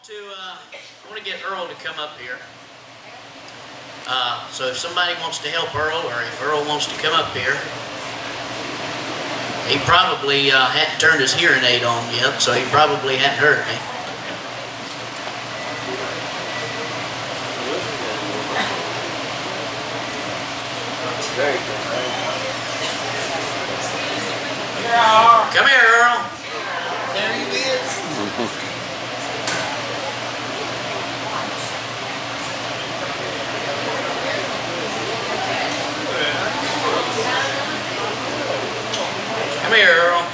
I want to get Earl to come up here. So if somebody wants to help Earl, or if Earl wants to come up here, he probably hadn't turned his hearing aid on yet, so he probably hadn't heard me. Come here, Earl. There he is. Come here, Earl.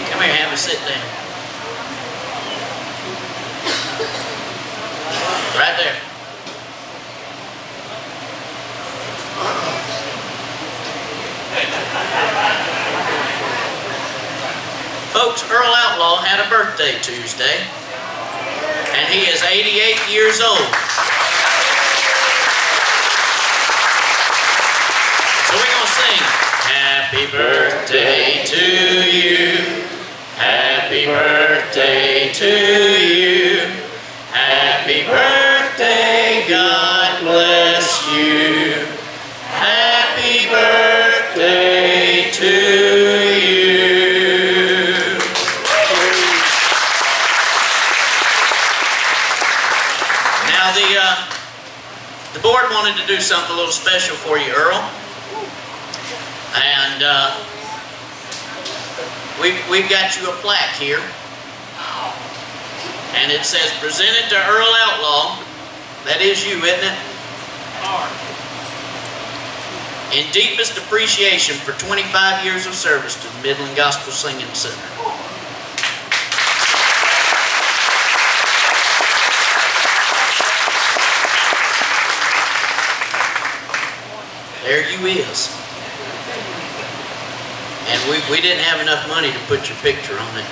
Come here, have a sit down. Right there. Folks, Earl Outlaw had a birthday Tuesday, and he is 88 years old. So we're going to sing, Happy birthday to you, happy birthday to you, happy birthday, God bless you, happy birthday to you. Now the board wanted to do something a little special for you, Earl. And we've got you a plaque here. And it says, presented to Earl Outlaw. That is you, isn't it? In deepest appreciation for 25 years of service to the Midland Gospel Singing Center. There you is. And we didn't have enough money to put your picture on it.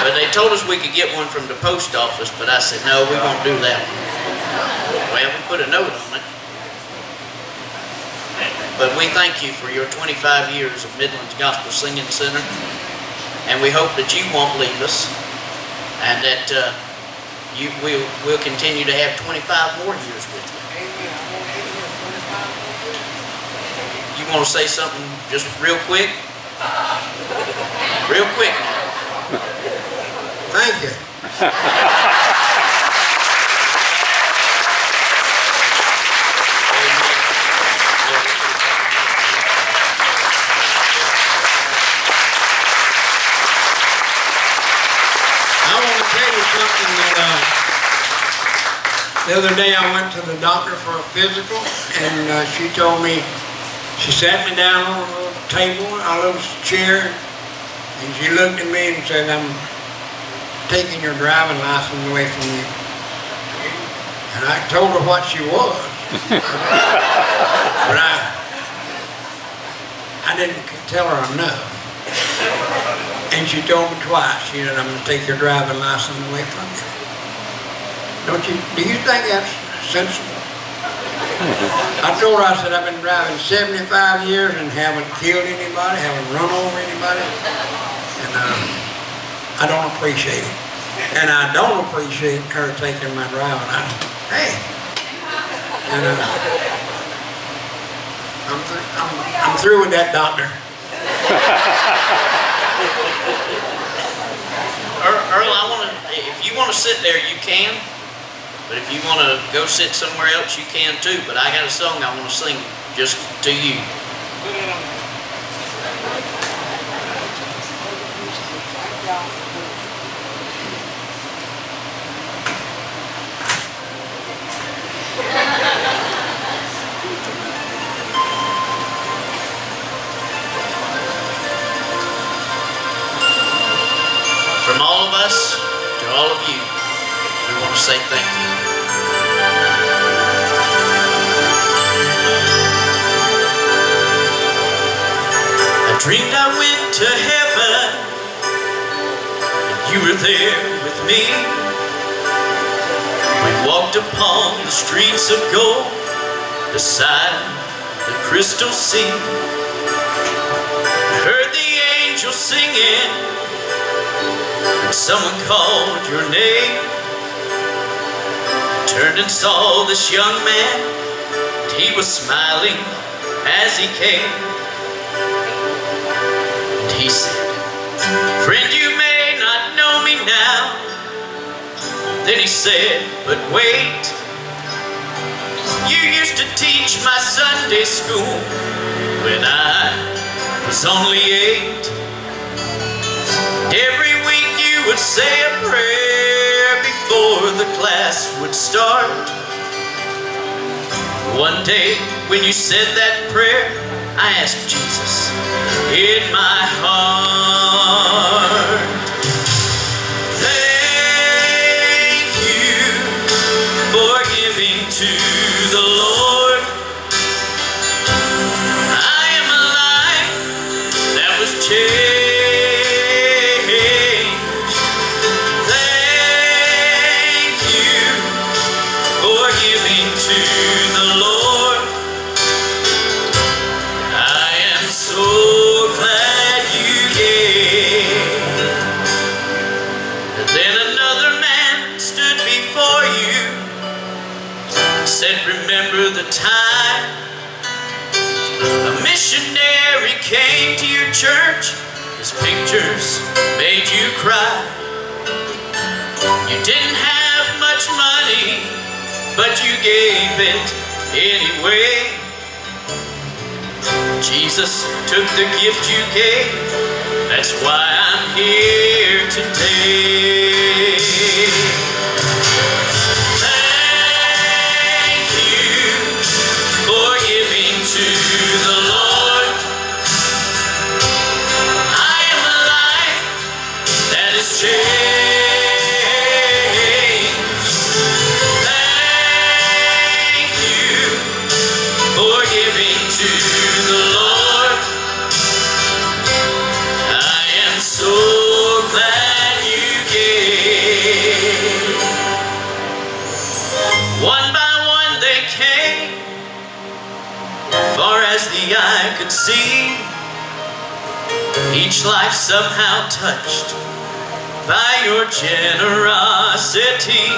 But they told us we could get one from the post office, but I said, no, we won't do that one. Well, we put a note on it. But we thank you for your 25 years of Midlands Gospel Singing Center. And we hope that you won't leave us. And that we'll continue to have 25 more years with you. You want to say something just real quick? Real quick. Thank you. I want to tell you something that the other day I went to the doctor for a physical, and she told me, she sat me down on a little table, a little chair, and she looked at me and said, I'm taking your driving license away from you. And I told her what she was. But I didn't tell her enough. And she told me twice, she said, I'm going to take your driving license away from you. Do you think that's sensible? I told her, I said, I've been driving 75 years and haven't killed anybody, haven't run over anybody, and I don't appreciate it. And I don't appreciate her taking my driving. Hey, and I'm through with that, doctor. Earl, if you want to sit there, you can. But if you want to go sit somewhere else, you can too. But I got a song I want to sing just to you. From all of us to all of you, we want to say thank you. I dreamed I went to heaven, and you were there with me. walked upon the streets of gold beside the crystal sea. Heard the angels singing, and someone called your name. Turned and saw this young man, and he was smiling as he came. And he said, "Friend, you may not know me now." Then he said, "But wait, you used to teach my Sunday school when I was only 8. Every week you would say a prayer before the class would start. One day when you said that prayer, I asked Jesus in my heart. Thank you for giving to the Lord. I am a life that was changed. Thank you for giving to the Lord. I am so glad you gave." And then another man stood before you, said, "Remember the time a missionary came to your church? His pictures made you cry. You didn't have much money, but you gave it anyway. Jesus took the gift you gave. That's why I'm here today." Thank you for giving to the Lord. I am a life that is changed. Thank you for giving to the Lord. I am so glad you gave. One by one they came, far as the eye could see. Each life somehow touched by your generosity.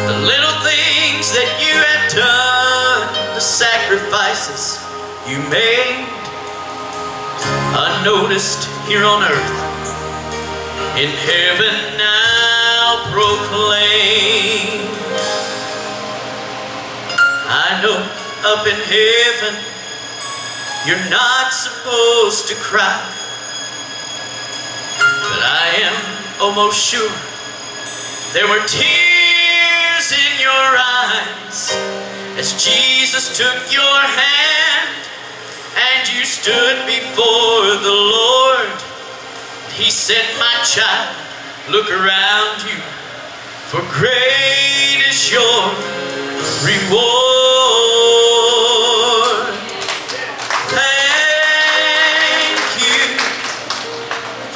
The little things that you have done, the sacrifices you made, unnoticed here on earth, in heaven now proclaim. I know up in heaven you're not supposed to cry, but I am almost sure there were tears in your eyes as Jesus took your hand and you stood before the Lord. He said, "My child, look around you, for great is your reward." Thank you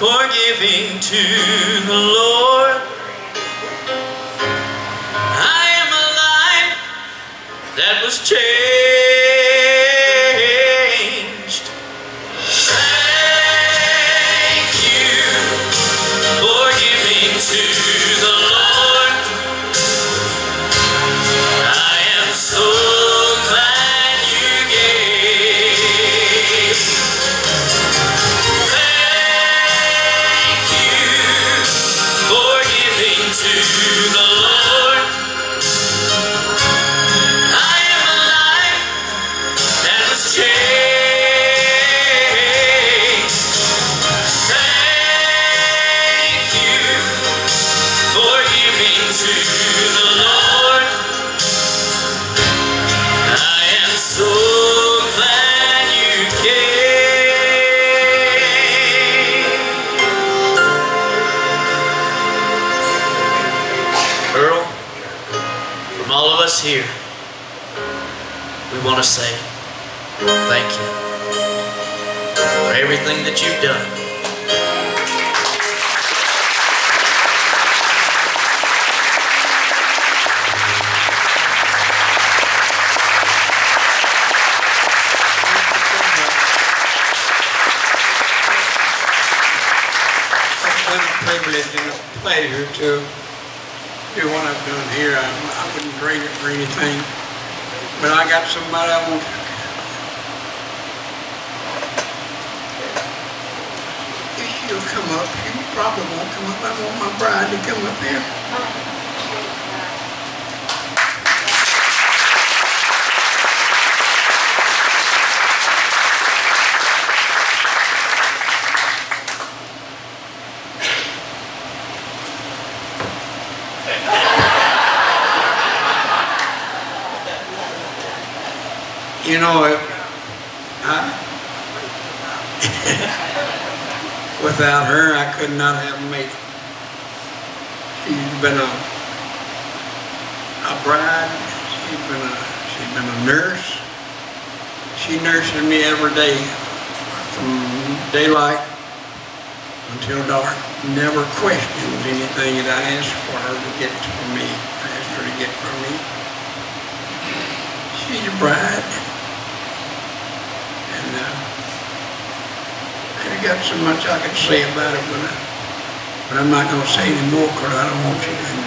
for giving to the Lord. I am a life that was changed. Thank you for giving to the Lord. I am so glad you gave. Thank you for giving to the Lord. I am a life that was changed. Thank you for giving to the Lord. I am so glad you came. Earl, from all of us here, we want to say thank you for everything that you've done. privilege and a pleasure to do what I've done here. I wouldn't trade it for anything. But I got somebody I want to. If she'll come up, she probably won't come up. I want my bride to come up here. You know, without her, I could not have made it. She's been a bride. She's been a nurse. She nurses me every day from daylight until dark. Never questions anything that I ask for her to get for me. I ask her to get for me. She's a bride. I've got so much I could say about it, but I'm not going to say any more because I don't want you to